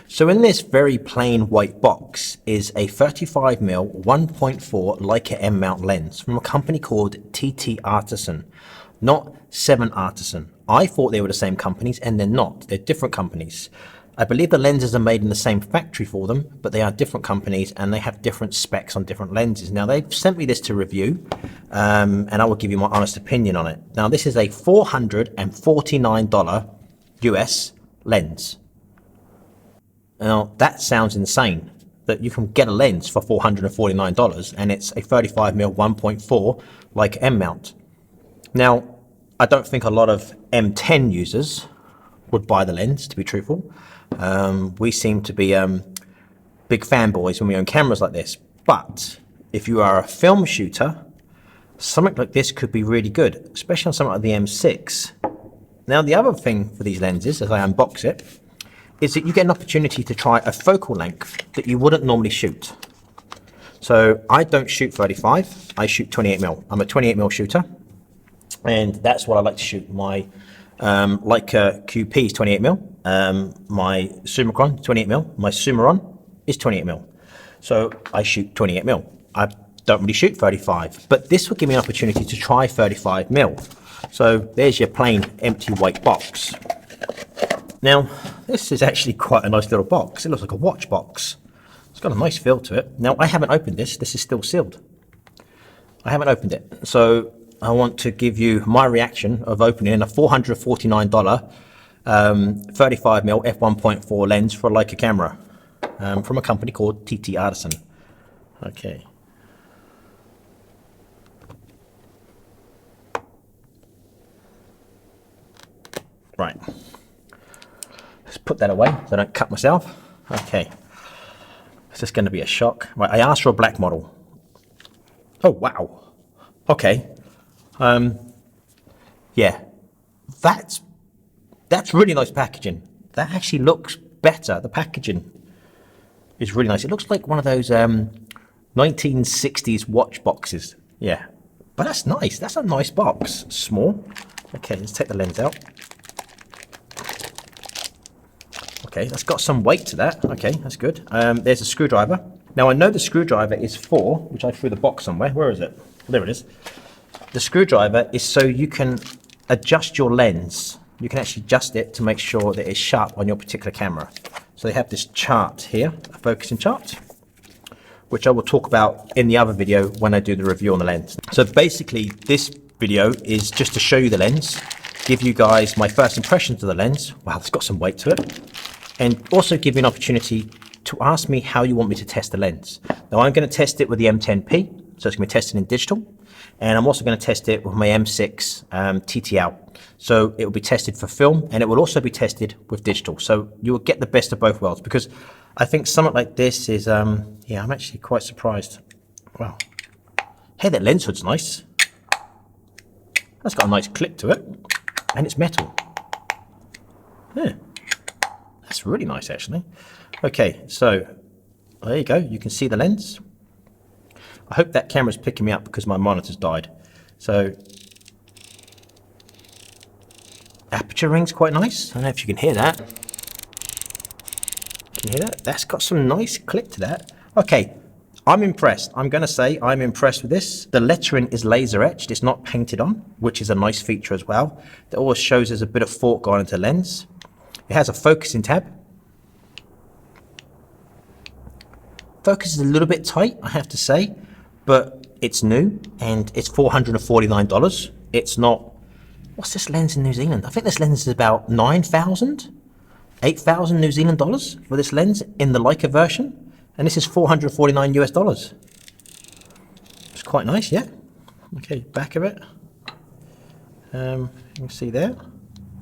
So in this very plain white box is a 35mm 1.4 Leica M mount lens from a company called TTArtisan, not TTArtisan. I thought they were the same companies, and they're not. They're different companies. I believe the lenses are made in the same factory for them, but they are different companies and they have different specs on different lenses. Now they've sent me this to review, and I will give you my honest opinion on it. Now this is a $449 US lens. Now that sounds insane, that you can get a lens for $449 and it's a 35mm 1.4 like M mount. Now I don't think a lot of M10 users would buy the lens, to be truthful. We seem to be big fanboys when we own cameras like this, but if you are a film shooter, something like this could be really good, especially on something like the M6. Now the other thing for these lenses, as I unbox it, is that you get an opportunity to try a focal length that you wouldn't normally shoot. So I don't shoot 35, I shoot 28mm. I'm a 28mm shooter, and that's what I like to shoot. My Leica QP is 28mm, my Summicron 28mm, my Summicron is 28mm. So I shoot 28mm. I don't really shoot 35, but this will give me an opportunity to try 35mm. So there's your plain empty white box. Now, this is actually quite a nice little box. It looks like a watch box. It's got a nice feel to it. Now, I haven't opened this. This is still sealed. I haven't opened it. So I want to give you my reaction of opening a $449 35mm f1.4 lens for a Leica camera from a company called TTArtisan. Okay. Right. Let's put that away so I don't cut myself. Okay. Is this going to be a shock? Right, I asked for a black model. Oh, wow. Okay. Yeah. That's really nice packaging. That actually looks better. The packaging is really nice. It looks like one of those 1960s watch boxes. Yeah. But that's nice. That's a nice box. Small. Okay, let's take the lens out. Okay, that's got some weight to that. Okay, that's good. There's a screwdriver. Now I know the screwdriver is for, which I threw the box somewhere. Where is it? There it is. The screwdriver is so you can adjust your lens. You can actually adjust it to make sure that it's sharp on your particular camera. So they have this chart here, a focusing chart, which I will talk about in the other video when I do the review on the lens. So basically this video is just to show you the lens, give you guys my first impressions of the lens. Wow, it's got some weight to it. And also give you an opportunity to ask me how you want me to test the lens. Now I'm going to test it with the M10P, so it's going to be tested in digital. And I'm also going to test it with my M6 TTL. So it will be tested for film, and it will also be tested with digital. So you will get the best of both worlds, because I think something like this is, yeah, I'm actually quite surprised. Wow. Hey, that lens hood's nice. That's got a nice clip to it, and it's metal. Yeah. That's really nice, actually. Okay, so there you go. You can see the lens. I hope that camera's picking me up because my monitor's died. So, aperture ring's quite nice. I don't know if you can hear that. Can you hear that? That's got some nice click to that. Okay, I'm impressed. I'm going to say I'm impressed with this. The lettering is laser etched. It's not painted on, which is a nice feature as well. That always shows there's a bit of thought gone into the lens. It has a focusing tab. Focus is a little bit tight, I have to say, but it's new and it's $449. It's not, what's this lens in New Zealand? I think this lens is about 9,000, 8,000 New Zealand dollars for this lens in the Leica version. And this is $449 US dollars. It's quite nice, yeah. Okay, back of it. You can see there.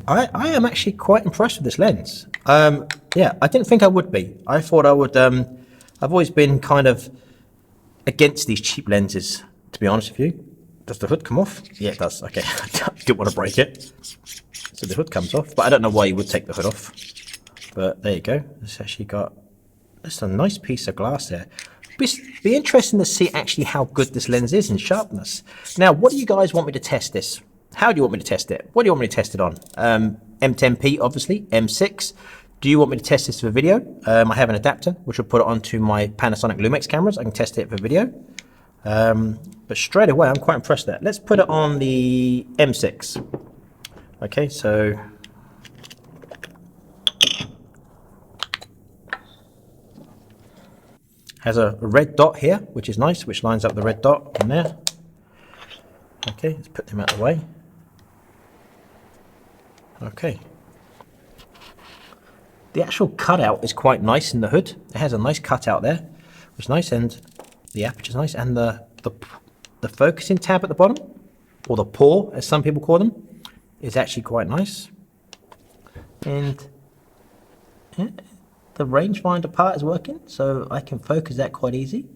I am actually quite impressed with this lens. Yeah, I didn't think I would be. I thought I would, I've always been kind of against these cheap lenses, to be honest with you. Does the hood come off? Yeah, it does. Okay, I didn't want to break it. So the hood comes off, but I don't know why you would take the hood off. But there you go. It's actually got, it's a nice piece of glass there. Be interesting to see actually how good this lens is in sharpness. Now, what do you guys want me to test this? How do you want me to test it? What do you want me to test it on? M10P, obviously, M6. Do you want me to test this for video? I have an adapter, which will put it onto my Panasonic Lumix cameras. I can test it for video. But straight away, I'm quite impressed with that. Let's put it on the M6. Okay, so has a red dot here, which is nice, which lines up the red dot on there. Okay, let's put them out of the way. Okay. The actual cutout is quite nice in the hood. It has a nice cutout there, which is nice, and the aperture is nice, and the focusing tab at the bottom, or the paw, as some people call them, is actually quite nice. And yeah, the rangefinder part is working, so I can focus that quite easy.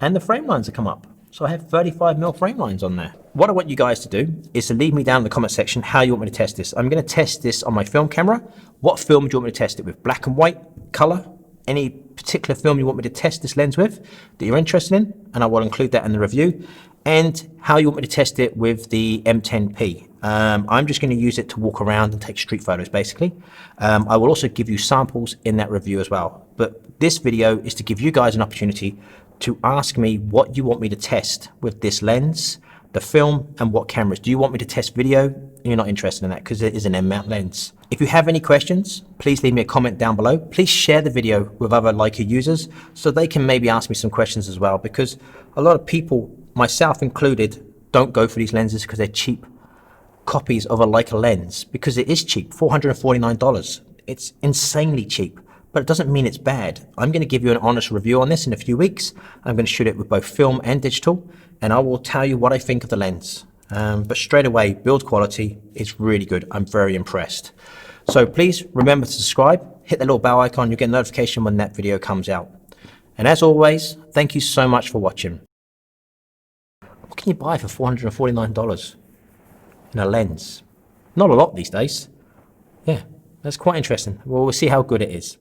And the frame lines have come up. So I have 35mm frame lines on there. What I want you guys to do is to leave me down in the comment section how you want me to test this. I'm going to test this on my film camera. What film do you want me to test it with? Black and white, color, any particular film you want me to test this lens with that you're interested in, and I will include that in the review. And how you want me to test it with the M10P. I'm just going to use it to walk around and take street photos, basically. I will also give you samples in that review as well. But this video is to give you guys an opportunity to ask me what you want me to test with this lens, the film, and what cameras. Do you want me to test video? You're not interested in that because it is an M mount lens. If you have any questions, please leave me a comment down below. Please share the video with other Leica users so they can maybe ask me some questions as well, because a lot of people, myself included, don't go for these lenses because they're cheap copies of a Leica lens, because it is cheap, $449. It's insanely cheap, but it doesn't mean it's bad. I'm going to give you an honest review on this in a few weeks. I'm going to shoot it with both film and digital, and I will tell you what I think of the lens. But straight away, build quality is really good. I'm very impressed. So please remember to subscribe, hit the little bell icon, you'll get a notification when that video comes out. And as always, thank you so much for watching. What can you buy for $449 in a lens? Not a lot these days. Yeah, that's quite interesting. Well, we'll see how good it is.